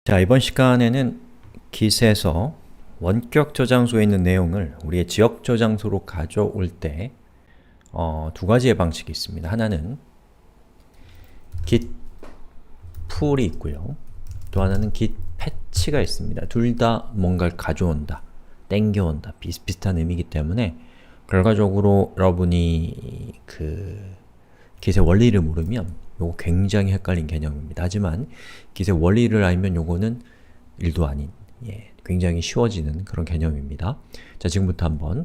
자, 이번 시간에는 Git에서 원격 저장소에 있는 내용을 우리의 지역 저장소로 가져올 때 두 가지의 방식이 있습니다. 하나는 Git 풀이 있고요. 또 하나는 Git 패치가 있습니다. 둘 다 뭔가를 가져온다, 땡겨온다, 비슷비슷한 의미이기 때문에 결과적으로 여러분이 Git의 원리를 모르면 요거 굉장히 헷갈린 개념입니다. 하지만 Git의 원리를 알면 요거는 일도 아닌 굉장히 쉬워지는 그런 개념입니다. 자, 지금부터 한번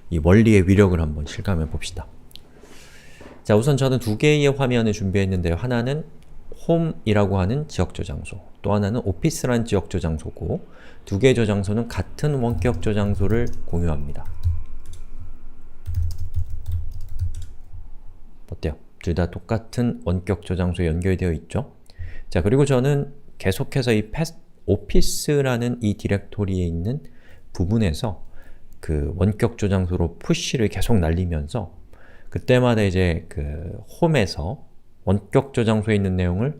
이 원리의 위력을 한번 실감해 봅시다. 자, 우선 저는 두 개의 화면을 준비했는데요. 하나는 홈이라고 하는 지역 저장소, 또 하나는 오피스라는 지역 저장소고, 두 개의 저장소는 같은 원격 저장소를 공유합니다. 어때요? 둘 다 똑같은 원격 저장소에 연결되어 있죠? 자, 그리고 저는 계속해서 이 오피스라는 이 디렉토리에 있는 부분에서 그 원격 저장소로 푸시를 계속 날리면서 그때마다 이제 홈에서 원격 저장소에 있는 내용을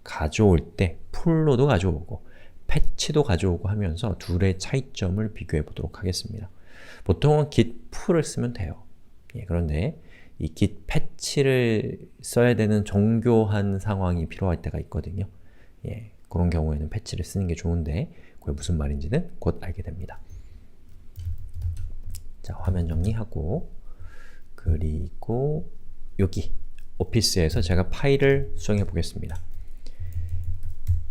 가져올 때 풀로도 가져오고 패치도 가져오고 하면서 둘의 차이점을 비교해 보도록 하겠습니다. 보통은 git 풀을 쓰면 돼요. 그런데 이 git 패치를 써야 되는 정교한 상황이 필요할 때가 있거든요. 그런 경우에는 패치를 쓰는 게 좋은데 그게 무슨 말인지는 곧 알게 됩니다. 자, 화면 정리하고, 그리고 여기 오피스에서 제가 파일을 수정해 보겠습니다.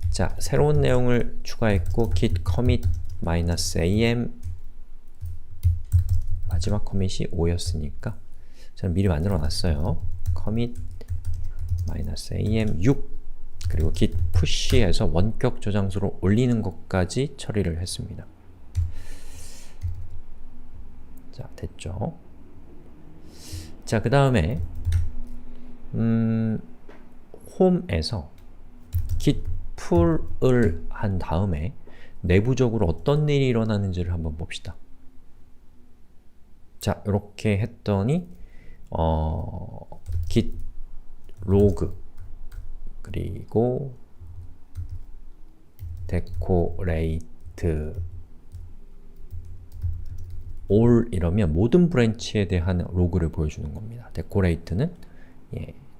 자, 새로운 내용을 추가했고 git commit -am 마지막 커밋이 5였으니까 저는 미리 만들어 놨어요. commit -am 6 그리고 git push에서 원격 저장소로 올리는 것까지 처리를 했습니다. 자, 됐죠? 자, 그 다음에 홈에서 git pull을 한 다음에 내부적으로 어떤 일이 일어나는지를 한번 봅시다. 자, 이렇게 했더니 git log 그리고 decorate all 이러면 모든 브랜치에 대한 로그를 보여주는 겁니다. decorate는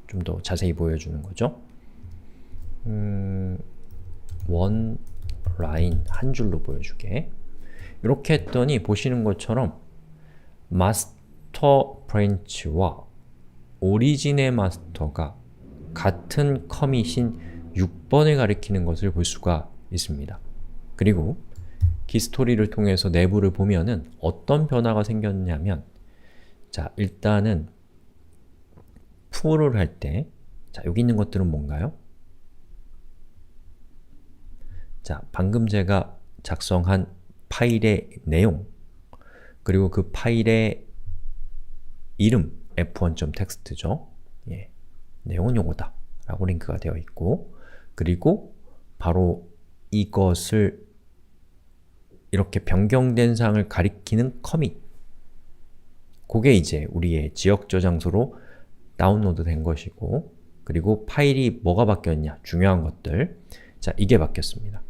좀 더 자세히 보여주는 거죠. one line 한 줄로 보여주게. 이렇게 했더니 보시는 것처럼 마스터 브랜치와 오리진의 마스터가 같은 커밋인 6번을 가리키는 것을 볼 수가 있습니다. 그리고 git스토리를 통해서 내부를 보면은 어떤 변화가 생겼냐면, 자, 일단은 pull을 할 때, 자, 여기 있는 것들은 뭔가요? 자, 방금 제가 작성한 파일의 내용, 그리고 그 파일의 이름 f1.txt죠. 내용은 요거다 라고 링크가 되어 있고, 그리고 바로 이것을 이렇게 변경된 사항을 가리키는 커밋, 그게 이제 우리의 지역 저장소로 다운로드 된 것이고, 그리고 파일이 뭐가 바뀌었냐? 중요한 것들. 자, 이게 바뀌었습니다.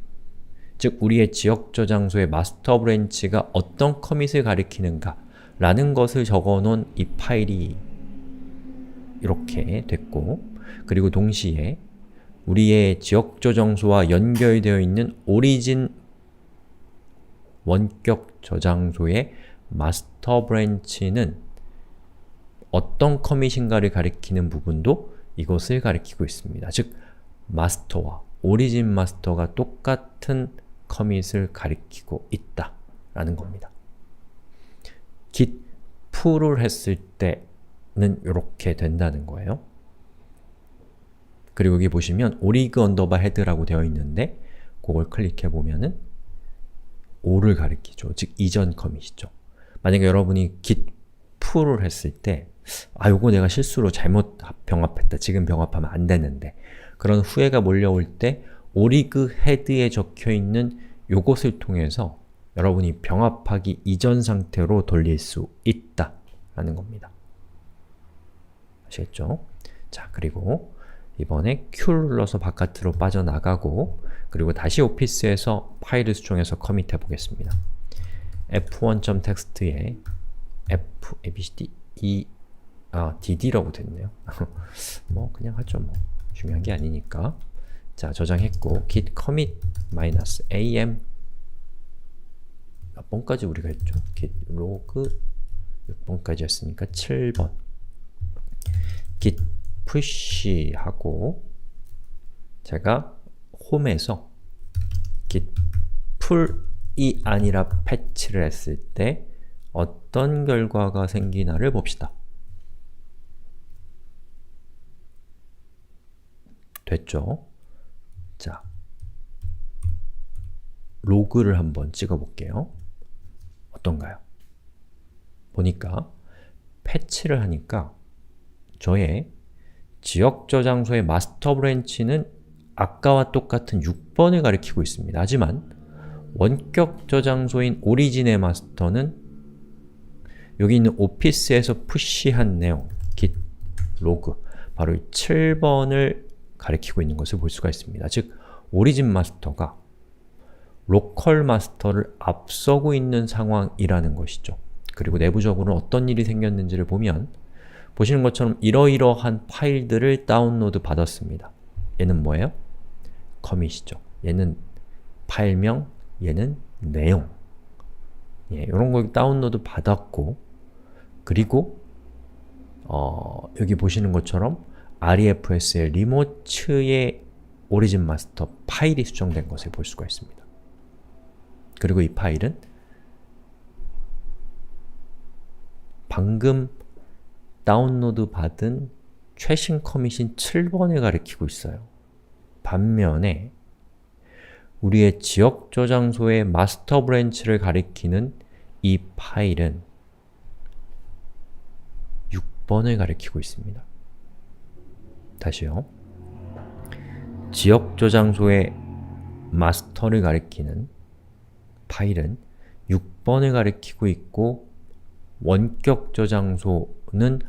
즉, 우리의 지역 저장소의 마스터 브랜치가 어떤 커밋을 가리키는가 라는 것을 적어놓은 이 파일이 이렇게 됐고, 그리고 동시에 우리의 지역 저장소와 연결되어 있는 오리진 원격 저장소의 마스터 브랜치는 어떤 커밋인가를 가리키는 부분도 이것을 가리키고 있습니다. 즉, 마스터와 오리진 마스터가 똑같은 커밋을 가리키고 있다 라는 겁니다. git pull을 했을 때는 이렇게 된다는 거예요. 그리고 여기 보시면 orig head라고 되어 있는데 그걸 클릭해 보면은 5를 가리키죠. 즉, 이전 커밋이죠. 만약에 여러분이 git pull을 했을 때 요거 내가 실수로 잘못 병합했다. 지금 병합하면 안 되는데, 그런 후회가 몰려올 때 orig head에 적혀있는 요것을 통해서 여러분이 병합하기 이전 상태로 돌릴 수 있다 라는 겁니다. 아시겠죠? 자, 그리고 이번에 Q를 눌러서 바깥으로 빠져나가고 그리고 다시 오피스에서 파일을 수정해서 커밋해 보겠습니다. f1.txt에 f, abcd, dd라고 됐네요. 뭐 그냥 하죠 뭐. 중요한 게 아니니까. 자, 저장했고 git commit -am 몇 번까지 우리가 했죠? git log 6번까지 했으니까 7번 git push 하고 제가 홈에서 git pull이 아니라 패치를 했을 때 어떤 결과가 생기나를 봅시다. 됐죠? 자, 로그를 한번 찍어 볼게요. 어떤가요? 보니까 패치를 하니까 저의 지역 저장소의 마스터 브랜치는 아까와 똑같은 6번을 가리키고 있습니다. 하지만 원격 저장소인 오리진의 마스터는 여기 있는 오피스에서 푸시한 내용, git log, 바로 이 7번을 가리키고 있는 것을 볼 수가 있습니다. 즉, 오리진 마스터가 로컬 마스터를 앞서고 있는 상황이라는 것이죠. 그리고 내부적으로 어떤 일이 생겼는지를 보면 보시는 것처럼 이러이러한 파일들을 다운로드 받았습니다. 얘는 뭐예요? 커밋이죠. 얘는 파일명, 얘는 내용. 이런 걸 다운로드 받았고 그리고 여기 보시는 것처럼 REFS의 리모츠의 오리진 마스터 파일이 수정된 것을 볼 수가 있습니다. 그리고 이 파일은 방금 다운로드 받은 최신 커밋인 7번을 가리키고 있어요. 반면에 우리의 지역 저장소의 마스터 브랜치를 가리키는 이 파일은 6번을 가리키고 있습니다. 다시요. 지역 저장소의 마스터를 가리키는 파일은 6번을 가리키고 있고 원격 저장소는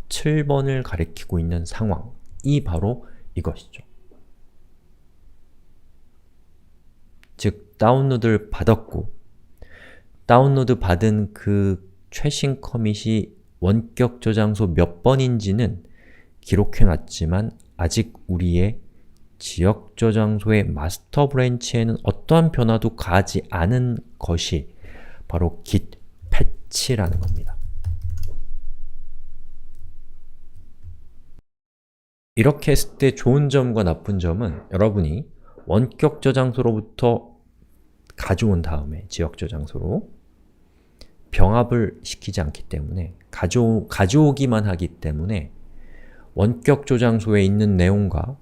7번을 가리키고 있는 상황이 바로 이것이죠. 즉, 다운로드를 받았고 다운로드 받은 그 최신 커밋이 원격 저장소 몇 번인지는 기록해놨지만 아직 우리의 지역 저장소의 마스터 브랜치에는 어떠한 변화도 가지 않은 것이 바로 git patch라는 겁니다. 이렇게 했을 때 좋은 점과 나쁜 점은 여러분이 원격 저장소로부터 가져온 다음에 지역 저장소로 병합을 시키지 않기 때문에 가져오기만 하기 때문에 원격 저장소에 있는 내용과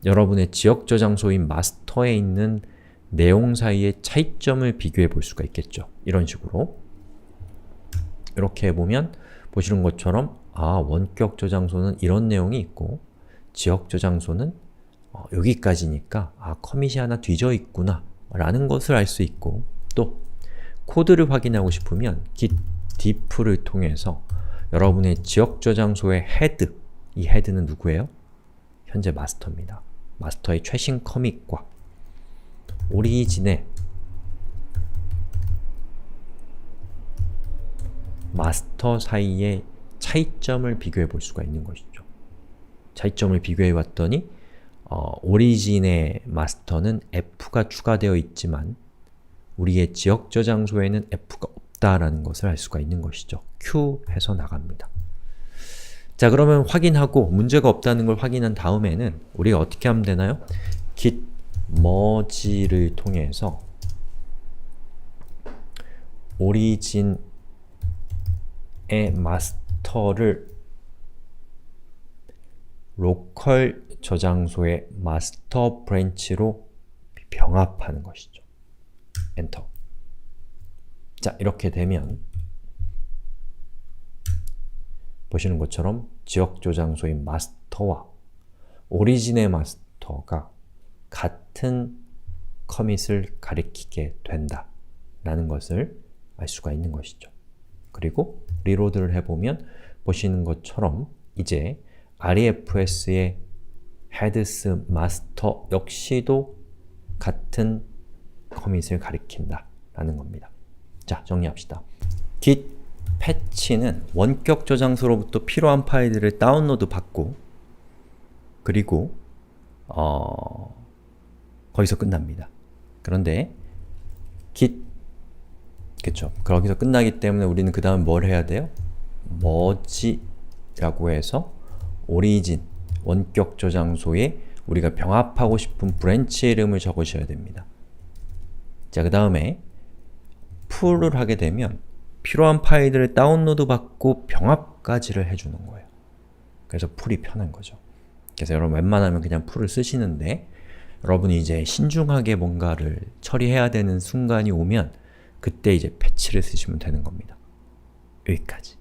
여러분의 지역 저장소인 마스터에 있는 내용 사이의 차이점을 비교해 볼 수가 있겠죠. 이런 식으로 이렇게 해보면 보시는 것처럼 원격 저장소는 이런 내용이 있고 지역 저장소는 여기까지니까 커밋이 하나 뒤져 있구나 라는 것을 알 수 있고 또 코드를 확인하고 싶으면 git diff를 통해서 여러분의 지역 저장소의 헤드, 이 헤드는 누구예요? 현재 마스터입니다. 마스터의 최신 커밋과 오리진의 마스터 사이의 차이점을 비교해 볼 수가 있는 것이죠. 차이점을 비교해 봤더니 오리진의 마스터는 f가 추가되어 있지만 우리의 지역 저장소에는 f가 없다라는 것을 알 수가 있는 것이죠. q 해서 나갑니다. 자, 그러면 확인하고 문제가 없다는 걸 확인한 다음에는 우리가 어떻게 하면 되나요? git merge를 통해서 오리진의 마스터를 로컬 저장소의 마스터 브랜치로 병합하는 것이죠. 엔터. 자, 이렇게 되면 보시는 것처럼 지역 저장소인 마스터와 오리진의 마스터가 같은 커밋을 가리키게 된다 라는 것을 알 수가 있는 것이죠. 그리고 리로드를 해보면 보시는 것처럼 이제 refs의 heads master 역시도 같은 커밋을 가리킨다 라는 겁니다. 자, 정리합시다. git patch는 원격 저장소로부터 필요한 파일들을 다운로드 받고 그리고 거기서 끝납니다. 그런데 git 그쵸? 거기서 끝나기 때문에 우리는 그 다음 뭘 해야 돼요? merge라고 해서 origin, 원격 저장소에 우리가 병합하고 싶은 브랜치 이름을 적으셔야 됩니다. 자, 그 다음에 pull을 하게 되면 필요한 파일들을 다운로드 받고 병합까지를 해주는 거예요. 그래서 pull이 편한 거죠. 그래서 여러분 웬만하면 그냥 pull을 쓰시는데 여러분이 이제 신중하게 뭔가를 처리해야 되는 순간이 오면 그때 이제 패치를 쓰시면 되는 겁니다. 여기까지.